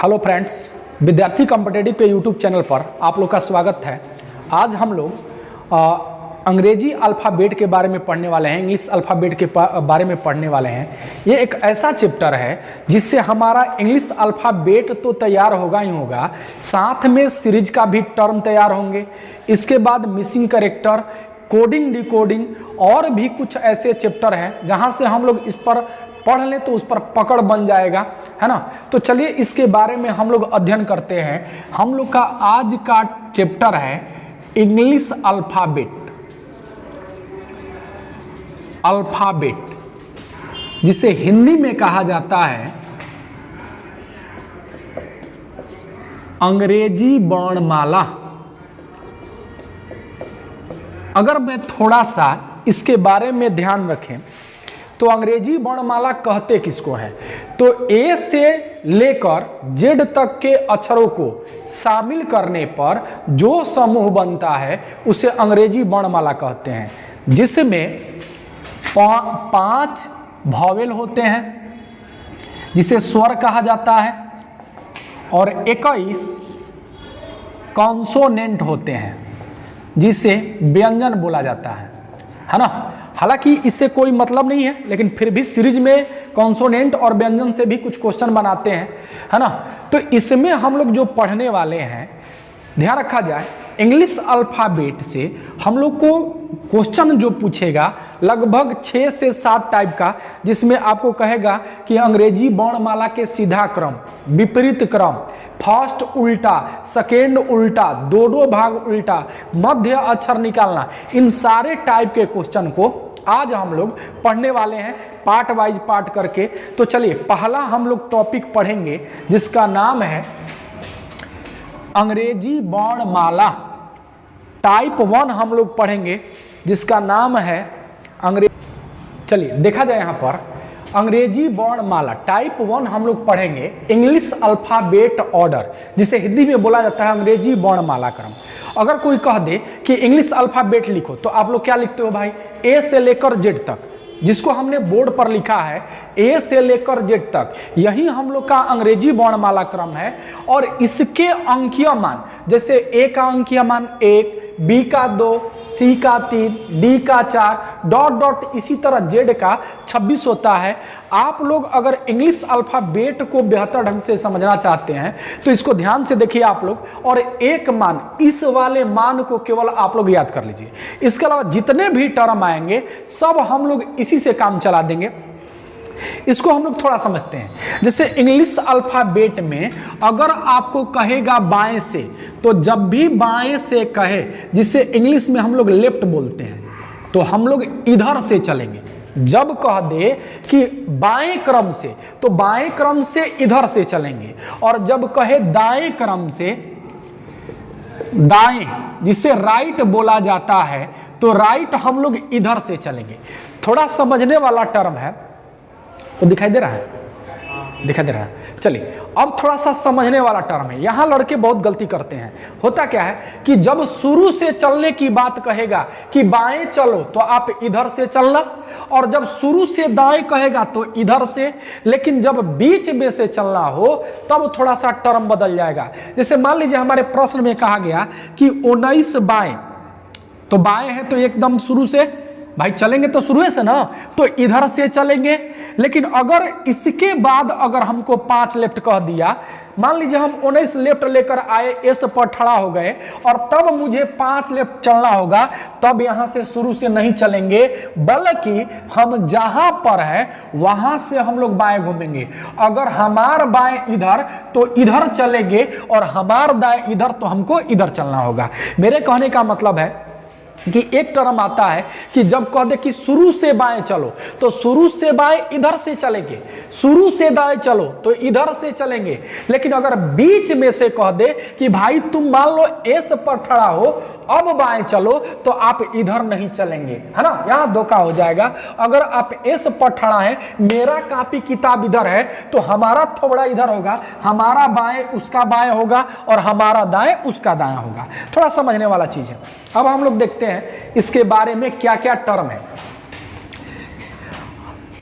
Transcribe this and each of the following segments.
Hello friends, विद्यार्थी competitive के YouTube channel पर आप लोग का स्वागत है। आज हम लोग अंग्रेजी अल्फ़ाबेट के बारे में पढ़ने वाले हैं, इंग्लिश अल्फ़ाबेट के बारे में पढ़ने वाले हैं। ये एक ऐसा चैप्टर है जिससे हमारा इंग्लिश अल्फ़ाबेट तो तैयार होगा ही होगा, साथ में सीरीज का भी टर्म तैयार होंगे। इसके बाद मिसिंग कैरेक्टर, कोडिंग, डिकोडिंग और भी कुछ ऐसे चैप्टर हैं जहाँ से हम लोग इस पर पढ़ लें तो उस पर पकड़ बन जाएगा, है ना। तो चलिए इसके बारे में हम लोग अध्ययन करते हैं। हम लोग का आज का चैप्टर है इंग्लिश अल्फ़ाबेट, जिसे हिंदी में कहा जाता है अंग्रेजी वर्णमाला। अगर मैं थोड़ा सा इसके बारे में ध्यान रखें तो अंग्रेजी वर्णमाला कहते किसको है, तो ए से लेकर जेड तक के अक्षरों को शामिल करने पर जो समूह बनता है उसे अंग्रेजी वर्णमाला कहते हैं, जिसमें 5 वॉवेल होते हैं जिसे स्वर कहा जाता है और 21 कॉन्सोनेंट होते हैं जिसे व्यंजन बोला जाता है ना। हालांकि इससे कोई मतलब नहीं है, लेकिन फिर भी सीरीज में कॉन्सोनेंट और व्यंजन से भी कुछ क्वेश्चन बनाते हैं, है ना। तो इसमें हम लोग जो पढ़ने वाले हैं, ध्यान रखा जाए, इंग्लिश अल्फ़ाबेट से हम लोग को क्वेश्चन जो पूछेगा लगभग 6 से 7 टाइप का, जिसमें आपको कहेगा कि अंग्रेजी वर्णमाला के सीधा क्रम, विपरीत क्रम, फर्स्ट उल्टा, सेकेंड उल्टा, दोनों भाग उल्टा, मध्य अक्षर निकालना, इन सारे टाइप के क्वेश्चन को आज हम लोग पढ़ने वाले हैं, पार्ट वाइज पार्ट करके। तो चलिए पहला हम लोग टॉपिक पढ़ेंगे जिसका नाम है अंग्रेजी वर्णमाला। टाइप 1 हम लोग पढ़ेंगे जिसका नाम है चलिए देखा जाए यहाँ पर अंग्रेजी वर्णमाला टाइप 1 हम लोग पढ़ेंगे इंग्लिश अल्फ़ाबेट ऑर्डर, जिसे हिंदी में बोला जाता है अंग्रेजी वर्णमाला क्रम। अगर कोई कह दे कि इंग्लिश अल्फ़ाबेट लिखो तो आप लोग क्या लिखते हो भाई, ए से लेकर जेड तक, जिसको हमने बोर्ड पर लिखा है ए से लेकर जेड तक, यही हम लोग का अंग्रेजी वर्णमाला क्रम है। और इसके अंकीय मान, जैसे ए का अंकीय मान 1, बी का 2, सी का 3, डी का 4, डॉट डॉट इसी तरह जेड का 26 होता है। आप लोग अगर इंग्लिश अल्फ़ाबेट को बेहतर ढंग से समझना चाहते हैं तो इसको ध्यान से देखिए आप लोग, और एक मान, इस वाले मान को केवल आप लोग याद कर लीजिए। इसके अलावा जितने भी टर्म आएंगे सब हम लोग इसी से काम चला देंगे। इसको हम लोग थोड़ा समझते हैं। जैसे इंग्लिश अल्फ़ाबेट में अगर आपको कहेगा बाएं से, तो जब भी बाएं से कहे, जिसे इंग्लिश में हम लोग लेफ्ट बोलते हैं, तो हम लोग इधर से चलेंगे। जब कह दे कि बाएं क्रम से, तो बाएं क्रम से इधर से चलेंगे। और जब कहे दाएं क्रम से, दाएं जिसे राइट बोला जाता है, तो राइट हम लोग इधर से चलेंगे। थोड़ा समझने वाला टर्म है, तो दिखाई दे रहा है, दिखाई दे रहा है। चलिए अब थोड़ा सा समझने वाला टर्म है। यहां लड़के बहुत गलती करते हैं। होता क्या है कि जब शुरू से चलने की बात कहेगा कि बाएं चलो, तो आप इधर से चलना, और जब शुरू से दाएं कहेगा तो इधर से, लेकिन जब बीच में से चलना हो तब थोड़ा सा टर्म बदल जाएगा। जैसे मान लीजिए हमारे प्रश्न में कहा गया कि 19 बाएं, तो बाएं है तो एकदम शुरू से भाई चलेंगे, तो शुरू से ना, तो इधर से चलेंगे। लेकिन अगर इसके बाद अगर हमको 5 लेफ्ट कह दिया, मान लीजिए हम 19 लेफ्ट लेकर आए, एस पर खड़ा हो गए, और तब मुझे 5 लेफ्ट चलना होगा, तब यहां से शुरू से नहीं चलेंगे, बल्कि हम जहां पर है वहां से हम लोग बाएं घूमेंगे। अगर हमार बाएं इधर तो इधर चलेंगे, और हमार दाएं इधर तो हमको इधर चलना होगा। मेरे कहने का मतलब है कि एक टर्म आता है कि जब कह दे कि शुरू से बाएं चलो, तो शुरू से बाएं इधर से चलेंगे, शुरू से दाएं चलो तो इधर से चलेंगे। लेकिन अगर बीच में से कह दे कि भाई तुम मान लो एस पर खड़ा हो, अब बाएं चलो, तो आप इधर नहीं चलेंगे, है ना। यहां धोखा हो जाएगा। अगर आप एस पर खड़ा है, मेरा कॉपी किताब इधर है, तो हमारा थोड़ा इधर होगा, हमारा बाएं उसका बाएं होगा, और हमारा दाएं उसका दाएं होगा। थोड़ा समझने वाला चीज है। अब हम लोग देखते हैं इसके बारे में क्या क्या टर्म है।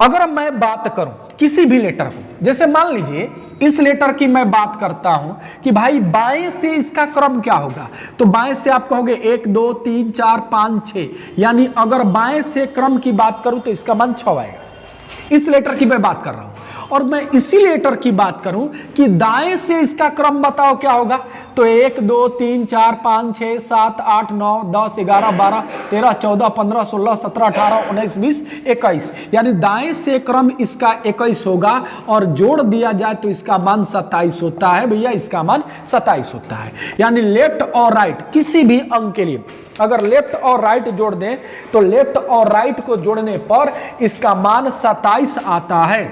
अगर मैं बात करूं किसी भी लेटर को, जैसे मान लीजिए इस लेटर की मैं बात करता हूं कि भाई बाएं से इसका क्रम क्या होगा, तो बाएं से आप कहोगे 1 2 3 4 5 6, यानी अगर बाएं से क्रम की बात करूं तो इसका मान 6 आएगा। इस लेटर की मैं बात कर रहा हूं। और मैं इसी लेटर की बात करूं कि दाएं से इसका क्रम बताओ क्या होगा, तो 1 2 3 4 5 6 7 8 9 10 11 12 13 14 15 16 17 18 19 20 21, यानी दाएं से क्रम इसका 21 होगा और जोड़ दिया जाए तो इसका मान 27 होता है। भैया इसका मान 27 होता है। यानी लेफ्ट और राइट किसी भी अंक के लिए अगर लेफ्ट और राइट जोड़ दें तो लेफ्ट और राइट को जोड़ने पर इसका मान 27 आता है।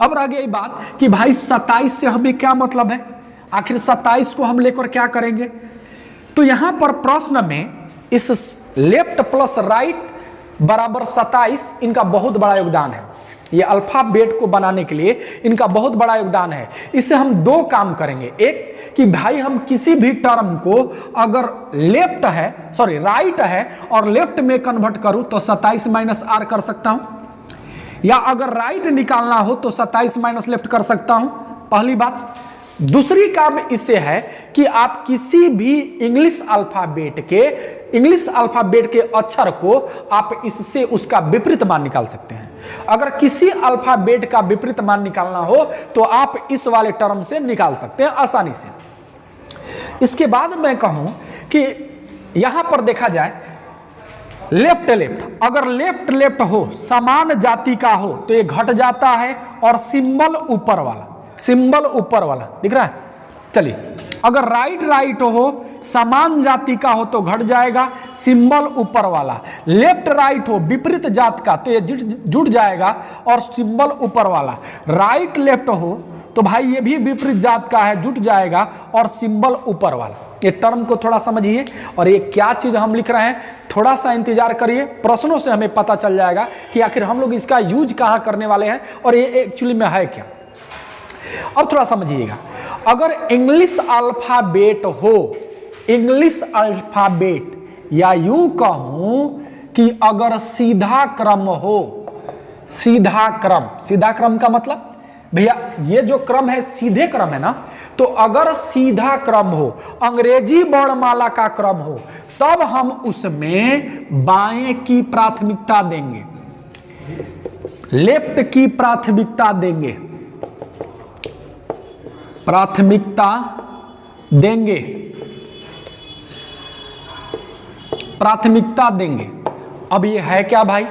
अब रह गई बात कि भाई 27 से हमें क्या मतलब है, आखिर 27 को हम लेकर क्या करेंगे, तो यहां पर प्रश्न में इस लेफ्ट प्लस राइट बराबर 27 इनका बहुत बड़ा योगदान है। ये अल्फाबेट को बनाने के लिए इनका बहुत बड़ा योगदान है। इससे हम दो काम करेंगे, एक कि भाई हम किसी भी टर्म को अगर लेफ्ट है सॉरी राइट है और लेफ्ट में कन्वर्ट करूं तो 27 माइनस आर कर सकता हूं, या अगर राइट निकालना हो तो 27 माइनस लेफ्ट कर सकता हूं, पहली बात। दूसरी काम इससे है कि आप किसी भी इंग्लिश अल्फाबेट के अक्षर को आप इससे उसका विपरीत मान निकाल सकते हैं। अगर किसी अल्फाबेट का विपरीत मान निकालना हो तो आप इस वाले टर्म से निकाल सकते हैं आसानी से। इसके बाद मैं कहूं कि यहां पर देखा जाए लेफ्ट लेफ्ट, अगर लेफ्ट लेफ्ट हो समान जाति का हो तो ये घट जाता है, और सिंबल ऊपर वाला दिख रहा है। चलिए अगर राइट राइट हो समान जाति का हो तो घट जाएगा, सिंबल ऊपर वाला। लेफ्ट राइट हो विपरीत जात का तो ये जुड़ जाएगा और सिंबल ऊपर वाला। राइट लेफ्ट हो तो भाई ये भी विपरीत जात का है, जुट जाएगा और सिंबल ऊपर वाला। ये टर्म को थोड़ा समझिए और ये क्या चीज हम लिख रहे हैं, थोड़ा सा इंतजार करिए, प्रश्नों से हमें पता चल जाएगा कि आखिर हम लोग इसका यूज कहां करने वाले हैं और ये एक्चुअली में है क्या। अब थोड़ा समझिएगा, अगर इंग्लिश अल्फाबेट हो, इंग्लिश अल्फाबेट, या यूं कहूं कि अगर सीधा क्रम हो, सीधा क्रम का मतलब भैया ये जो क्रम है सीधे क्रम है ना, तो अगर सीधा क्रम हो, अंग्रेजी वर्णमाला का क्रम हो, तब हम उसमें बाएं की प्राथमिकता देंगे, लेफ्ट की प्राथमिकता देंगे। अब ये है क्या भाई,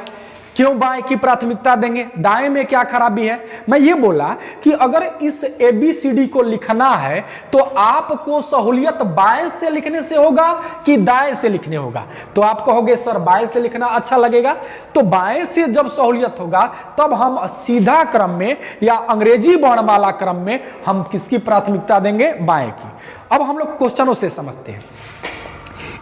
क्यों बाएं की प्राथमिकता देंगे, दाएं में क्या खराबी है। मैं ये बोला कि अगर इस ABCD को लिखना है तो आपको सहूलियत बाएं से लिखने से होगा कि दाएं से लिखने होगा, तो आप कहोगे सर बाएं से लिखना अच्छा लगेगा, तो बाएं से जब सहूलियत होगा तब हम सीधा क्रम में या अंग्रेजी वर्णमाला क्रम में हम किसकी प्राथमिकता देंगे, बाएं की। अब हम लोग क्वेश्चनों से समझते हैं,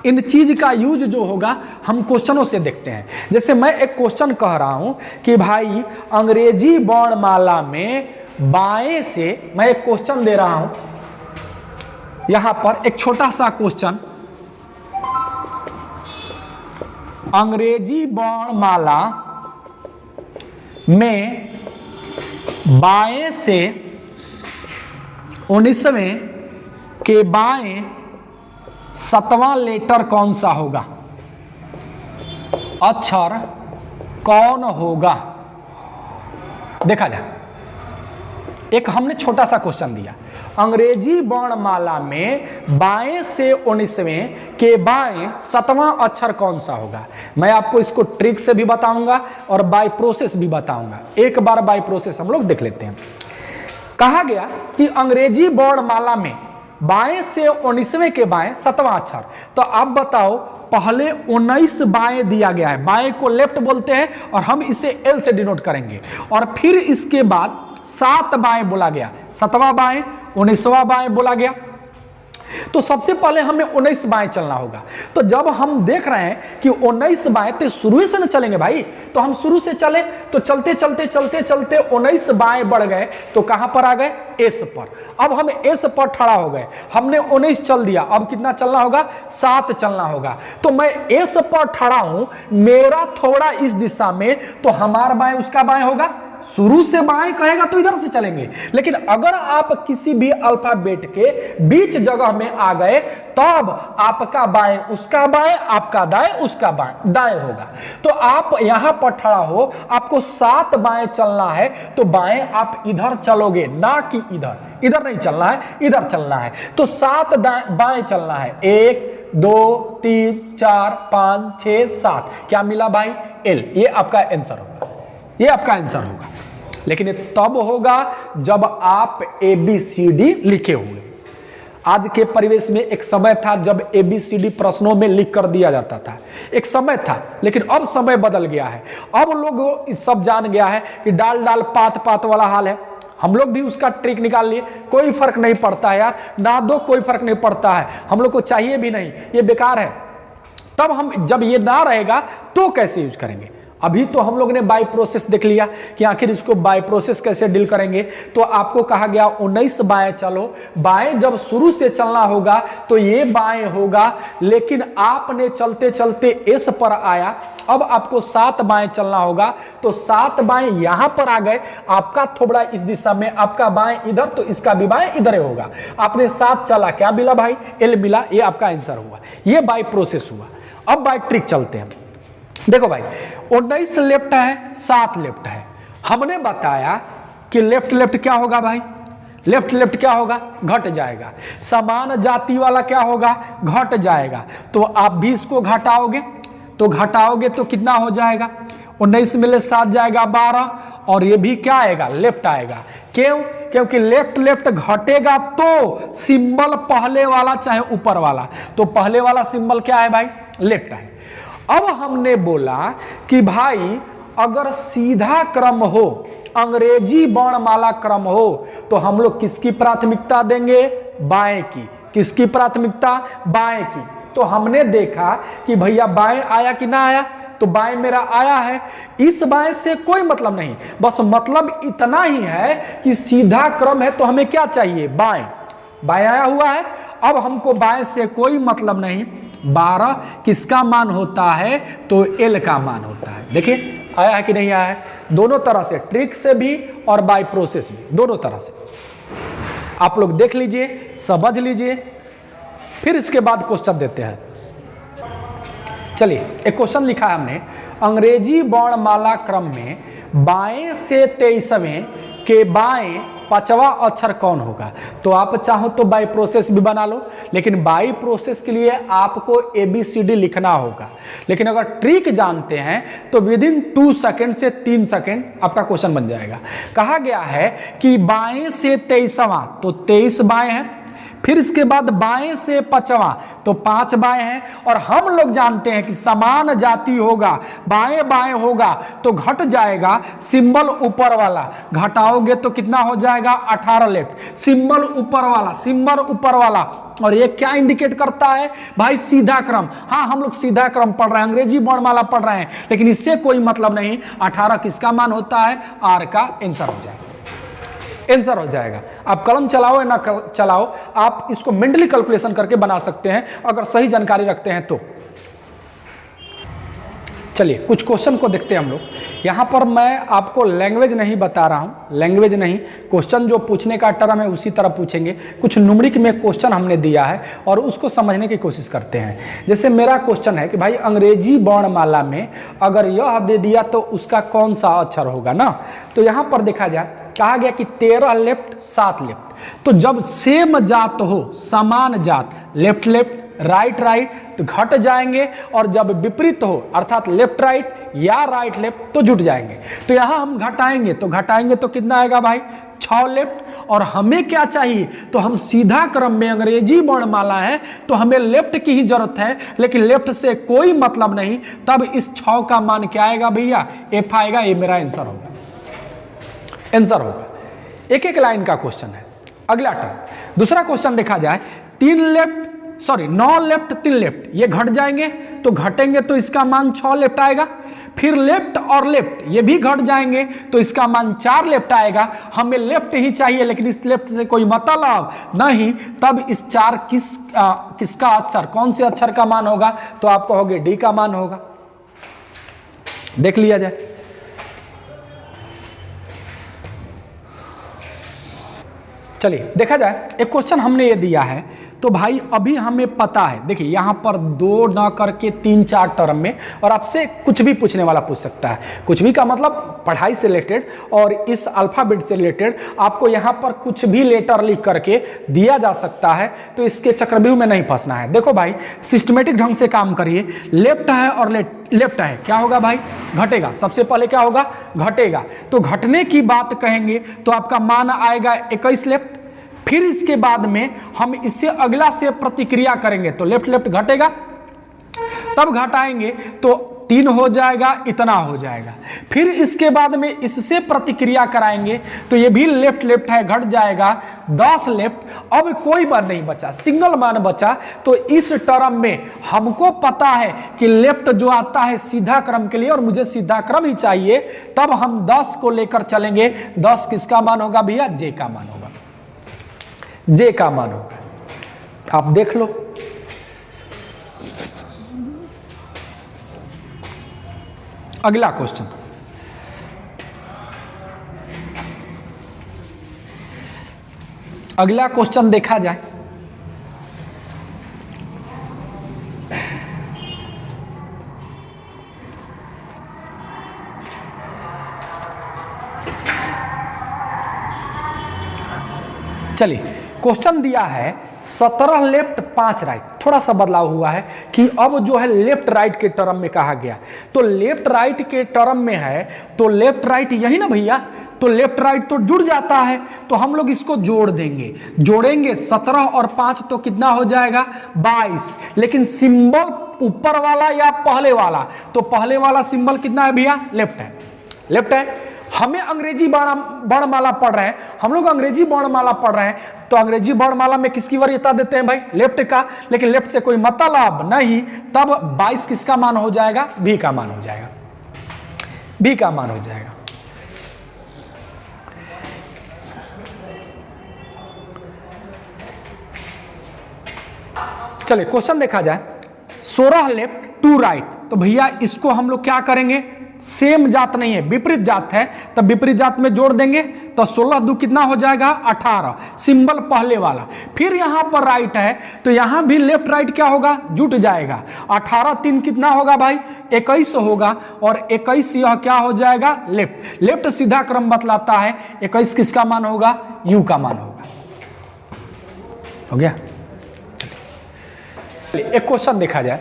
इन चीज का यूज जो होगा हम क्वेश्चनों से देखते हैं। जैसे मैं एक क्वेश्चन कह रहा हूं कि भाई अंग्रेजी वर्णमाला में बाएं से, मैं एक क्वेश्चन दे रहा हूं यहां पर, एक छोटा सा क्वेश्चन, अंग्रेजी वर्णमाला में बाएं से 19वें के बाएं 7वां लेटर कौन सा होगा, अक्षर कौन होगा। देखा जाए, एक हमने छोटा सा क्वेश्चन दिया, अंग्रेजी वर्णमाला में बाएं से 19वें के बाएं 7वां अक्षर कौन सा होगा। मैं आपको इसको ट्रिक से भी बताऊंगा और बाय प्रोसेस भी बताऊंगा। एक बार बाय प्रोसेस हम लोग देख लेते हैं। कहा गया कि अंग्रेजी वर्णमाला में बाएं से 19वें के बाएं 7वां अक्षर, तो आप बताओ, पहले 19 बाएं दिया गया है, बाएं को लेफ्ट बोलते हैं और हम इसे L से डिनोट करेंगे, और फिर इसके बाद 7 बाएं बोला गया, 7वां बाएं 19वां बाएं बोला गया, तो सबसे पहले हमें 19 बाएं चलना होगा। तो जब हम देख रहे हैं कि 19 बाएं, तो शुरू से न चलेंगे भाई, तो हम शुरू से चले, तो चलते चलते चलते चलते 19 बाएं बढ़ गए, तो कहां पर आ गए, एस पर। अब हम एस पर खड़ा हो गए, हमने 19 चल दिया, अब कितना चलना होगा, 7 चलना होगा। तो मैं एस पर खड़ा हूं, मेरा थोड़ा इस दिशा में, तो हमारा बाएं उसका बाएं होगा, शुरू से बाएं कहेगा तो इधर से चलेंगे, लेकिन अगर आप किसी भी अल्फाबेट के बीच जगह में आ गए तब आपका बाएं उसका बाएं, आपका दाएं उसका बाएं दाएं होगा। तो आप यहां पर खड़ा हो, आपको 7 बाएं चलना है तो बाएं आप इधर चलोगे, ना कि इधर। इधर नहीं चलना है, इधर चलना है। तो 7 बाएं चलना है, 1 2 3 4 5 6 7। क्या मिला भाई? एल। ये आपका आंसर होगा, ये आपका आंसर होगा। लेकिन ये तब होगा जब आप ABCD लिखे हुए। आज के परिवेश में एक समय था जब ABCD प्रश्नों में लिख कर दिया जाता था, एक समय था, लेकिन अब समय बदल गया है। अब लोग सब जान गया है कि डाल डाल पात पात वाला हाल है। हम लोग भी उसका ट्रिक निकाल लिए, कोई फर्क नहीं पड़ता है यार, ना दो कोई फर्क नहीं पड़ता है, हम लोग को चाहिए भी नहीं, ये बेकार है। तब हम जब ये ना रहेगा तो कैसे यूज करेंगे? अभी तो हम लोग ने बाय प्रोसेस देख लिया कि आखिर इसको बाय प्रोसेस कैसे डील करेंगे। तो आपको कहा गया 19 बाएं चलो, बाएं जब शुरू से चलना होगा तो ये बाएं होगा, लेकिन आपने चलते चलते एस पर आया, अब आपको 7 बाएं चलना होगा तो 7 बाएं यहां पर आ गए, आपका थोबड़ा इस दिशा में, आपका बाएं इधर, तो इसका भी बाएं इधर होगा। आपने 7 चला, क्या मिला भाई? एल मिला। ये आपका आंसर हुआ, ये बाय प्रोसेस हुआ। अब बाय ट्रिक चलते हैं। देखो भाई 19 लेफ्ट है, 7 लेफ्ट है। हमने बताया कि लेफ्ट लेफ्ट क्या होगा भाई? लेफ्ट लेफ्ट क्या होगा? घट जाएगा। समान जाति वाला क्या होगा? घट जाएगा। तो आप भी इसको घटाओगे, तो घटाओगे तो कितना हो जाएगा? 19 में 7 जाएगा 12, और ये भी क्या आएगा? लेफ्ट आएगा। क्यों? क्योंकि लेफ्ट लेफ्ट घटेगा तो सिंबल पहले वाला चाहे ऊपर वाला, तो पहले वाला सिंबल क्या है भाई? लेफ्ट है। अब हमने बोला कि भाई अगर सीधा क्रम हो, अंग्रेजी वर्णमाला क्रम हो, तो हम लोग किसकी प्राथमिकता देंगे? बाएं की। किसकी प्राथमिकता? बाएं की। तो हमने देखा कि भैया बाएं आया कि ना आया? तो बाएं मेरा आया है। इस बाएं से कोई मतलब नहीं, बस मतलब इतना ही है कि सीधा क्रम है तो हमें क्या चाहिए? बाएं। बाएं आया हुआ है, अब हमको बाएं से कोई मतलब नहीं। 12 किसका मान होता है? तो एल का मान होता है। देखिए आया है कि नहीं आया है? दोनों तरह से, ट्रिक से भी और बाय प्रोसेस भी, दोनों तरह से आप लोग देख लीजिए, समझ लीजिए, फिर इसके बाद क्वेश्चन देते हैं। चलिए एक क्वेश्चन लिखा है हमने, अंग्रेजी वर्णमाला क्रम में बाएं से 23वें के बाएं 5वां अक्षर कौन होगा? तो आप चाहो तो बाय प्रोसेस भी बना लो, लेकिन बाय प्रोसेस के लिए आपको ABCD लिखना होगा। लेकिन अगर ट्रिक जानते हैं तो विदिन 2 सेकंड से 3 सेकंड आपका क्वेश्चन बन जाएगा। कहा गया है कि बाएं से 23वां, तो 23 बाएं हैं, फिर इसके बाद बाएं से 5वां, तो 5 बाएं हैं, और हम लोग जानते हैं कि समान जाति होगा, बाएं बाएं होगा तो घट जाएगा सिंबल ऊपर वाला, घटाओगे तो कितना हो जाएगा? 18 लेफ्ट। सिंबल ऊपर वाला, सिंबल ऊपर वाला, और ये क्या इंडिकेट करता है भाई? सीधा क्रम। हाँ हम लोग सीधा क्रम पढ़ रहे हैं, अंग्रेजी वर्णमाला पढ़ रहे हैं, लेकिन इससे कोई मतलब नहीं। 18 किसका मान होता है? आर का आंसर हो जाएगा, आंसर हो जाएगा। आप कलम चलाओ या ना चलाओ, आप इसको मेंटली कैलकुलेशन करके बना सकते हैं अगर सही जानकारी रखते हैं तो। चलिए कुछ क्वेश्चन को देखते हैं हम लोग। यहाँ पर मैं आपको लैंग्वेज नहीं बता रहा हूँ, लैंग्वेज नहीं, क्वेश्चन जो पूछने का टर्म है उसी तरह पूछेंगे। कुछ न्यूमेरिक में क्वेश्चन हमने दिया है और उसको समझने की कोशिश करते हैं। जैसे मेरा क्वेश्चन है कि भाई अंग्रेजी वर्णमाला में अगर यह दे दिया तो उसका कौन सा अक्षर होगा ना? तो यहाँ पर देखा जाए, कहा गया कि 13 लेफ्ट 7 लेफ्ट। तो जब सेम जात हो, समान जात, लेफ्ट लेफ्ट राइट राइट तो घट जाएंगे, और जब विपरीत हो अर्थात लेफ्ट राइट या राइट लेफ्ट तो जुट जाएंगे। तो यहां हम घटाएंगे तो कितना आएगा भाई? 6 लेफ्ट। और हमें क्या चाहिए? तो हम सीधा क्रम में, अंग्रेजी वर्णमाला है तो हमें लेफ्ट की ही जरूरत है, लेकिन लेफ्ट से कोई मतलब नहीं। तब इस 6 का मान क्या आएगा भैया? F आएगा। ये मेरा आंसर होगा, आंसर होगा। एक एक लाइन का क्वेश्चन है। अगला टर्म, दूसरा क्वेश्चन देखा जाए, 9 लेफ्ट 3 लेफ्ट, ये घट जाएंगे तो घटेंगे तो इसका मान 6 लेफ्ट आएगा। फिर लेफ्ट और लेफ्ट ये भी घट जाएंगे तो इसका मान 4 लेफ्ट आएगा। हमें लेफ्ट ही चाहिए, लेकिन इस लेफ्ट से कोई मतलब नहीं। तब इस 4 किसका अक्षर, कौन से अक्षर का मान होगा? तो आप कहोगे डी का मान होगा। देख लिया जाए, चलिए देखा जाए, एक क्वेश्चन हमने ये दिया है, तो भाई अभी हमें पता है, देखिए यहाँ पर 2 ना करके 3-4 टर्म में, और आपसे कुछ भी पूछने वाला पूछ सकता है, कुछ भी का मतलब पढ़ाई से रिलेटेड और इस अल्फाबेट से रिलेटेड आपको यहाँ पर कुछ भी लेटर लिख करके दिया जा सकता है, तो इसके चक्रव्यूह में नहीं फंसना है। देखो भाई सिस्टमेटिक ढंग से काम करिए, लेफ्ट है और लेफ्ट है, क्या होगा भाई, घटेगा, सबसे पहले क्या होगा, घटेगा, तो घटने की बात कहेंगे तो आपका मान आएगा 21 लेफ्ट, फिर इसके बाद में हम इससे अगला से प्रतिक्रिया करेंगे तो लेफ्ट लेफ्ट घटेगा, तब घटाएंगे तो 3 हो जाएगा, इतना हो जाएगा, फिर इसके बाद में इससे प्रतिक्रिया कराएंगे तो ये भी लेफ्ट लेफ्ट है, घट जाएगा 10 लेफ्ट। अब कोई मान नहीं बचा, सिंगल मान बचा, तो इस टर्म में हमको पता है कि लेफ्ट जो आता है सीधा क्रम के लिए, और मुझे सीधा क्रम ही चाहिए, तब हम 10 को लेकर चलेंगे। 10 किसका मान होगा भैया, जे का मान होगा, जे का मान होगा, आप देख लो। अगला क्वेश्चन, अगला क्वेश्चन देखा जाए, चलिए क्वेश्चन दिया है 17 लेफ्ट 5 राइट, थोड़ा सा बदलाव हुआ है कि अब जो है लेफ्ट राइट के टर्म में कहा गया, तो लेफ्ट राइट के टर्म में है तो लेफ्ट राइट यही ना भैया, तो लेफ्ट राइट तो जुड़ जाता है, तो हम लोग इसको जोड़ देंगे, जोड़ेंगे 17 और 5 तो कितना हो जाएगा 22, लेकिन सिंबल ऊपर वाला या पहले वाला, तो पहले वाला सिंबल कितना है भैया, लेफ्ट है, लेफ्ट है। हमें अंग्रेजी वर्णमाला पढ़ रहे हैं, हम लोग अंग्रेजी वर्णमाला पढ़ रहे हैं, तो अंग्रेजी वर्णमाला में किसकी वरीयता देते हैं भाई, लेफ्ट का, लेकिन लेफ्ट से कोई मतलब नहीं, तब 22 किसका मान हो जाएगा, बी का मान हो जाएगा, बी का मान हो जाएगा। चलिए क्वेश्चन देखा जाए, 16 लेफ्ट 2 राइट, तो भैया इसको हम लोग क्या करेंगे, सेम जात नहीं है, विपरीत जात है, तब विपरीत जात में जोड़ देंगे, तो 16 2 कितना हो जाएगा 18, सिंबल पहले वाला, फिर यहां पर राइट है तो यहां भी लेफ्ट राइट क्या होगा, जुट जाएगा, 18 3 कितना होगा भाई 21 होगा, और 21 यह क्या हो जाएगा लेफ्ट, लेफ्ट सीधा क्रम बतलाता है, 21 किसका मान होगा, यू का मान होगा, हो गया। एक क्वेश्चन देखा जाए,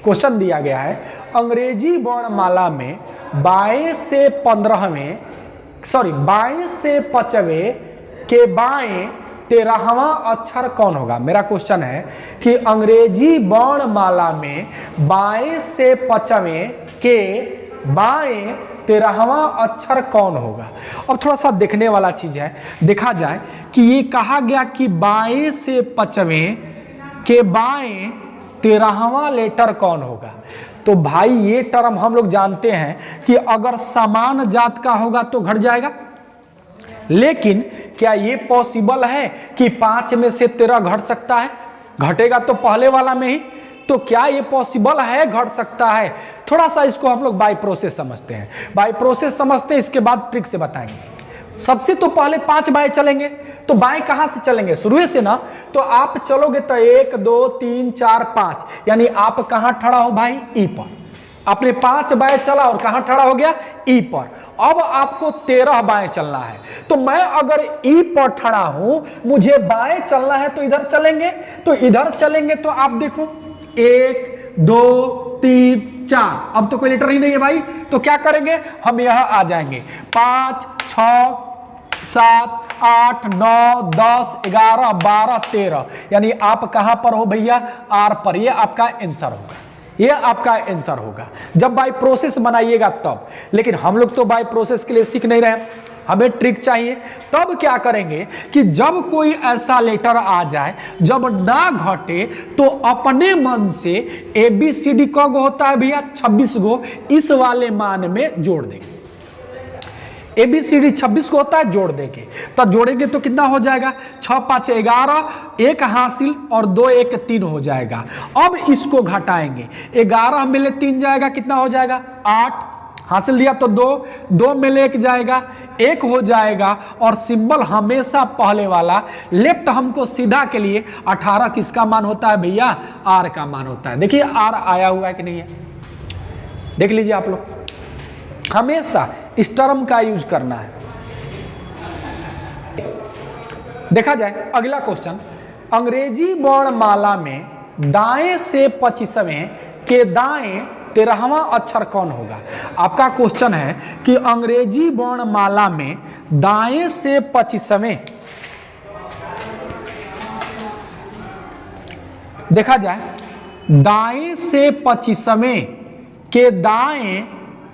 क्वेश्चन दिया गया है अंग्रेजी वर्णमाला में 22 से 15वें, सॉरी 22 से 25वें के बाएं 13वां अक्षर कौन होगा। मेरा क्वेश्चन है कि अंग्रेजी वर्णमाला में 22 से 25वें के बाएं 13वां अक्षर कौन होगा। अब थोड़ा सा देखने वाला चीज है, देखा जाए कि ये कहा गया कि 22 से 25वें के बाएं 13वां लेटर कौन होगा। तो भाई ये टर्म हम लोग जानते हैं कि अगर समान जात का होगा तो घट जाएगा, लेकिन क्या ये पॉसिबल है कि 5 में से 13 घट सकता है, घटेगा तो पहले वाला में ही, तो क्या ये पॉसिबल है, घट सकता है। थोड़ा सा इसको हम लोग बाय प्रोसेस समझते हैं, बाय प्रोसेस समझते हैं, इसके बाद ट्रिक से बताएंगे। सबसे तो पहले 5 बाएं चलेंगे, तो बाएं कहां से चलेंगे, शुरू से ना, तो आप चलोगे तो 1 2 3 4 5, यानी आप कहां खड़ा हो भाई, ई पर, आपने 5 बाएं चला और कहां खड़ा हो गया, ई पर। अब आपको 13 बाएं चलना है, तो मैं अगर ई पर खड़ा हूं, मुझे बाएं चलना है, तो इधर चलेंगे, तो इधर चलेंगे, तो आप देखो 1 2 3 4, अब तो कोई लेटर ही नहीं है भाई, तो क्या करेंगे, हम यहां आ जाएंगे, 5 6 7 8 9 10 11 12 13, यानी आप कहां पर हो भैया, आर पर। ये आपका आंसर होगा, ये आपका आंसर होगा जब बाय प्रोसेस बनाइएगा तब। लेकिन हम लोग तो बाय प्रोसेस के लिए सीख नहीं रहे, हमें ट्रिक चाहिए। तब क्या करेंगे कि जब कोई ऐसा लेटर आ जाए जब ना घटे, तो अपने मन से ABCD क गो होता है भैया, 26 गो, इस वाले मान में जोड़ देंगे। ABCD 26 को होता है, जोड़ देंगे, तो जोड़ेंगे तो कितना हो जाएगा, 6 5 11, 1 हासिल और 2 1 3 हो जाएगा। अब इसको घटाएंगे, 11 मिले 3 जाएगा, कितना हो जाएगा 8, हासिल दिया तो 2, 2 में लेके जाएगा 1 हो जाएगा, और सिंबल हमेशा पहले वाला। लेफ्ट हमको सीधा के लिए 18 किसका मान होता है भैया? आर का मान होता है। देखिए आर आया हुआ है कि नहीं है, देख लीजिए आप लोग, हमेशा इस टर्म का यूज करना है। देखा जाए अगला क्वेश्चन, अंग्रेजी वर्णमाला में दाएं से 25वें के दाएं 13वां अक्षर कौन होगा? आपका क्वेश्चन है कि अंग्रेजी वर्णमाला में दाएं से 25वें, देखा जाए दाएं से 25वें के दाएं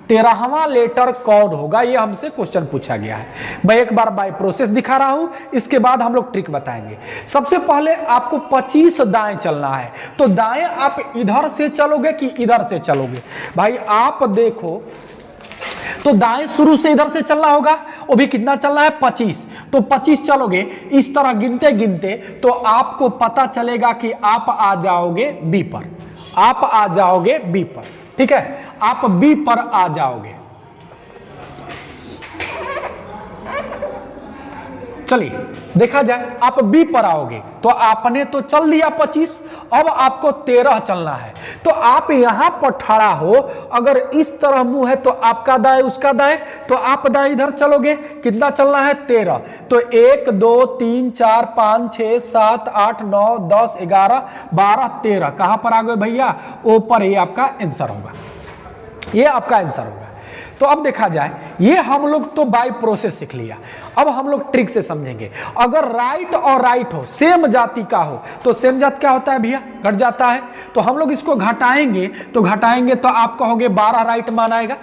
13वां लेटर कौन होगा, ये हमसे क्वेश्चन पूछा गया है। मैं एक बार बाय प्रोसेस दिखा रहा हूं, इसके बाद हम लोग ट्रिक बताएंगे। सबसे पहले आपको 25 दाएं चलना है, तो दाएं आप इधर से चलोगे कि इधर से चलोगे? भाई आप देखो तो दाएं शुरू से इधर से चलना होगा, वो भी कितना चलना है? 25। तो 25 चलोगे, इस तरह गिनते गिनते तो आपको पता चलेगा कि आप आ जाओगे बी पर, आप आ जाओगे बी पर, ठीक है, आप बी पर आ जाओगे। चलिए देखा जाए, आप बी पर आओगे तो आपने तो चल दिया 25, अब आपको 13 चलना है। तो आप यहां पर खड़ा हो, अगर इस तरह मुंह है तो आपका दाएं उसका दाएं, तो आप दाएं इधर चलोगे, कितना चलना है? 13। तो 1 2 3 4 5 6 7 8 9 10 11 12 13, कहां पर आ गए भैया? ऊपर। ये आपका आंसर होगा, ये आपका आंसर होगा। तो अब देखा जाए, ये हम लोग तो बाय प्रोसेस सीख लिया, अब हम लोग ट्रिक से समझेंगे। अगर राइट और राइट हो, सेम जाति का हो, तो सेम जाति क्या होता है भैया? घट जाता है। तो हम लोग इसको घटाएंगे, तो आप कहोगे 12 राइट मान आएगा।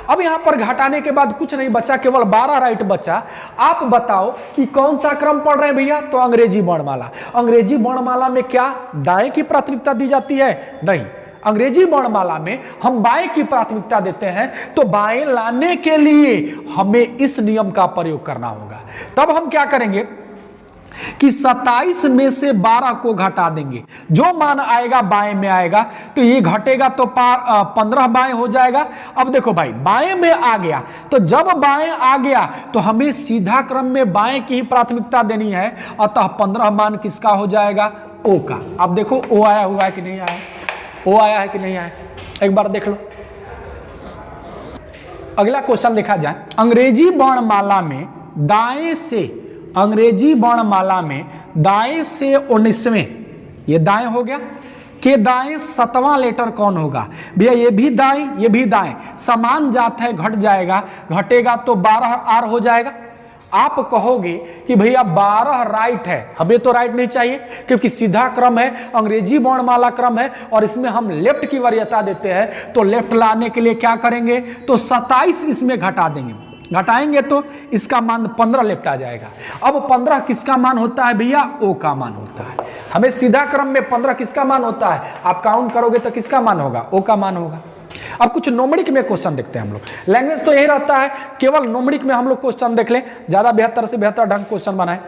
अब यहां पर घटाने के बाद कुछ नहीं बचा, केवल 12 राइट बचा। आप बताओ कि कौन सा क्रम पढ़ रहे हैं भैया? तो अंग्रेजी वर्णमाला। अंग्रेजी वर्णमाला में क्या दाएं की प्राथमिकता दी जाती है? नहीं, अंग्रेजी वर्णमाला में हम बाएं की प्राथमिकता देते हैं। तो बाएं लाने के लिए हमें इस नियम का प्रयोग करना होगा। तब हम क्या करेंगे कि 27 में से 12 को घटा देंगे, जो मान आएगा बाएं में आएगा, तो ये घटेगा तो 15 बाएं हो जाएगा। अब देखो भाई, बाएं में आ गया, तो जब बाएं आ गया तो हमें सीधा क्रम में बाएं की ही प्राथमिकता देनी है, अतः 15 मान किसका हो जाएगा? ओ का। अब देखो ओ आया हुआ है कि नहीं आया? ओ आया है कि नहीं आया? एक बार देख लो। अगला क्वेश्चन देखा जाए, अंग्रेजी वर्णमाला में दाएं से, अंग्रेजी वर्णमाला में दाएं से 19वें, ये दाएं हो गया, के दाएं 7वां लेटर कौन होगा? भैया ये भी दाएं, ये भी दाएं, समान जात है, घट जाएगा, घटेगा तो 12 आर हो जाएगा। आप कहोगे कि भैया 12 राइट है, हमें तो राइट नहीं चाहिए क्योंकि सीधा क्रम है, अंग्रेजी वर्णमाला क्रम है, और इसमें हम लेफ्ट की वरीयता देते हैं। तो लेफ्ट लाने के लिए क्या करेंगे? तो 27 इसमें घटा देंगे, घटाएंगे तो इसका मान 15 लेफ्ट आ जाएगा। अब 15 किसका मान होता है भैया? ओ का मान होता है। हमें सीधा क्रम में 15 किसका मान होता है? आप काउंट करोगे तो किसका मान होगा? ओ का मान होगा। अब कुछ नोमरिक में क्वेश्चन देखते हैं हम लोग। लैंग्वेज तो यही रहता है, केवल नोमरिक में हम लोग क्वेश्चन देख लें, ज्यादा बेहतर से बेहतर ढंग क्वेश्चन बनाए।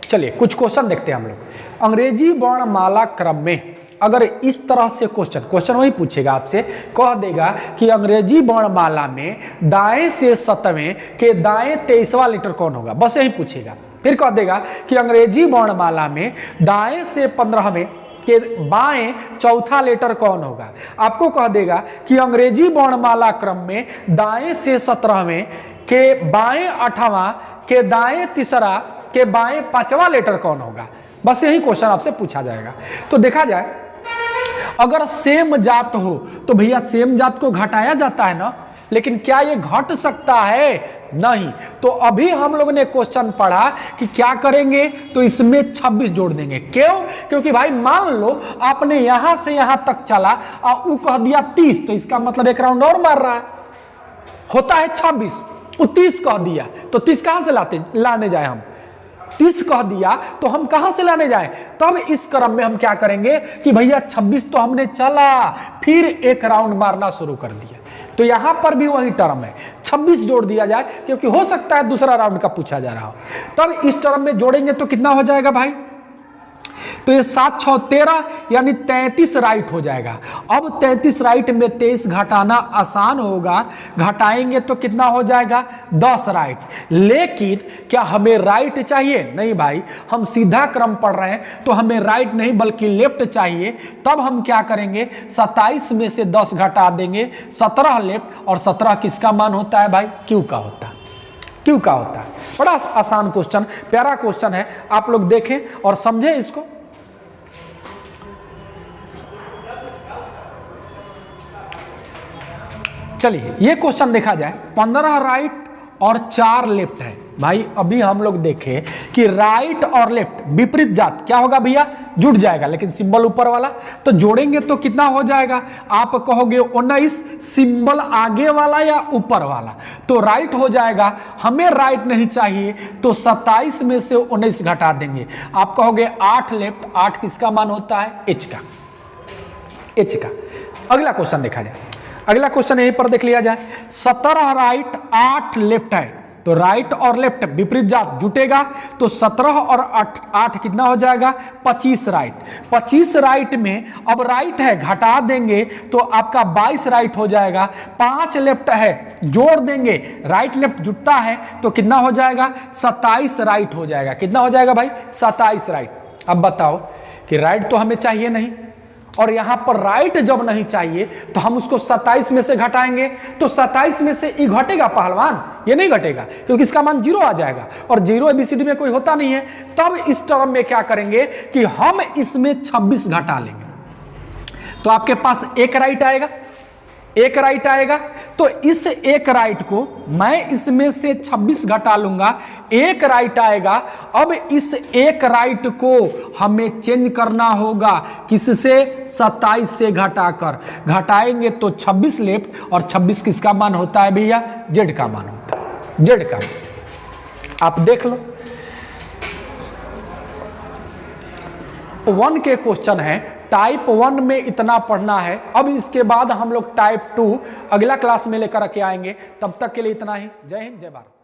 चलिए कुछ क्वेश्चन देखते हैं हम लोग। अंग्रेजी वर्णमाला क्रम में अगर इस तरह से क्वेश्चन वही पूछेगा आपसे, कह देगा कि अंग्रेजी वर्णमाला में दाएं से 7वें के दाएं 23वां लेटर कौन होगा, बस यही पूछेगा। फिर कह देगा कि अंग्रेजी वर्णमाला में दाएं से 15वें के बाएं चौथा लेटर कौन होगा। आपको कह देगा कि अंग्रेजी वर्णमाला क्रम में दाएं से 17वें के बाएं 8वां के दाएं तीसरा के बाएं 5वां लेटर कौन होगा, बस यही क्वेश्चन आपसे पूछा जाएगा। तो देखा जाए, अगर सेम जात हो तो भैया सेम जात को घटाया जाता है ना, लेकिन क्या ये घट सकता है? नहीं। तो अभी हम लोगों ने क्वेश्चन पढ़ा कि क्या करेंगे, तो इसमें 26 जोड़ देंगे। क्यों? क्योंकि भाई मान लो आपने यहां से यहां तक चला और वो कह दिया 30, तो इसका मतलब एक राउंड और मार रहा है, होता है 26, वो 30 कह दिया, तो 30 कहां से लाने जाए हम? 30 कह दिया तो हम कहां से लाने जाए? तब इस क्रम में हम क्या करेंगे कि भैया 26 तो हमने चला, फिर एक राउंड मारना शुरू कर दिया। तो यहां पर भी वही टर्म है, 26 जोड़ दिया जाए, क्योंकि हो सकता है दूसरा राउंड का पूछा जा रहा हो। तब इस टर्म में जोड़ेंगे तो कितना हो जाएगा भाई? तो ये 7 6 13 यानी 33 राइट हो जाएगा। अब 33 राइट में 23 घटाना आसान होगा, घटाएंगे तो कितना हो जाएगा 10 राइट। लेकिन क्या हमें राइट चाहिए? नहीं भाई, हम सीधा क्रम पढ़ रहे हैं तो हमें राइट नहीं बल्कि लेफ्ट चाहिए। तब हम क्या करेंगे, 27 में से 10 घटा देंगे, 17 लेफ्ट, और 17 किसका मान होता है भाई? क्यू का होता है, क्यू का होता है। बड़ा आसान क्वेश्चन, प्यारा क्वेश्चन है, आप लोग देखें और समझें इसको। चलिए ये क्वेश्चन देखा जाए, 15 राइट और 4 लेफ्ट है। भाई अभी हम लोग देखें कि राइट और लेफ्ट विपरीत जात क्या होगा भैया? जुड़ जाएगा, लेकिन सिंबल ऊपर वाला, तो जोड़ेंगे तो कितना हो जाएगा? आप कहोगे 19, सिंबल आगे वाला या ऊपर वाला, तो राइट हो जाएगा। हमें राइट नहीं चाहिए तो 27 में से 19 घटा देंगे। आप कहोगे 8 लेफ्ट, 8 किसका मान होता है? एच का, एच का। अगला क्वेश्चन देखा जाए, अगला क्वेश्चन यहीं पर देख लिया जाए। 17 राइट 8 लेफ्ट है, तो राइट और लेफ्ट विपरीत जात जुटेगा, तो 17 और 8 कितना हो जाएगा? 25 राइट। 25 राइट में अब राइट है, घटा देंगे तो आपका 22 राइट हो जाएगा। 5 लेफ्ट है, जोड़ देंगे, राइट लेफ्ट जुटता है तो कितना हो जाएगा? 27 राइट हो जाएगा। कितना हो जाएगा भाई? 27 राइट। अब बताओ कि राइट तो हमें चाहिए नहीं, और यहां पर राइट जब नहीं चाहिए तो हम उसको 27 में से घटाएंगे, तो 27 में से ई घटेगा पहलवान? ये नहीं घटेगा, क्योंकि इसका मान 0 आ जाएगा, और 0 ABCD में कोई होता नहीं है। तब इस टर्म में क्या करेंगे कि हम इसमें 26 घटा लेंगे, तो आपके पास एक राइट आएगा, एक राइट आएगा। तो इस एक राइट को मैं इसमें से 26 घटा लूंगा, एक राइट आएगा। अब इस एक राइट को हमें चेंज करना होगा, किससे? 27 से घटाकर। घटाएंगे तो 26 लेफ्ट, और 26 किसका मान होता है भैया? जेड का मान होता है, जेड का। आप देख लो, 1 के क्वेश्चन है, टाइप 1 में इतना पढ़ना है। अब इसके बाद हम लोग टाइप 2 अगला क्लास में लेकर के आएंगे। तब तक के लिए इतना ही। जय हिंद, जय भारत।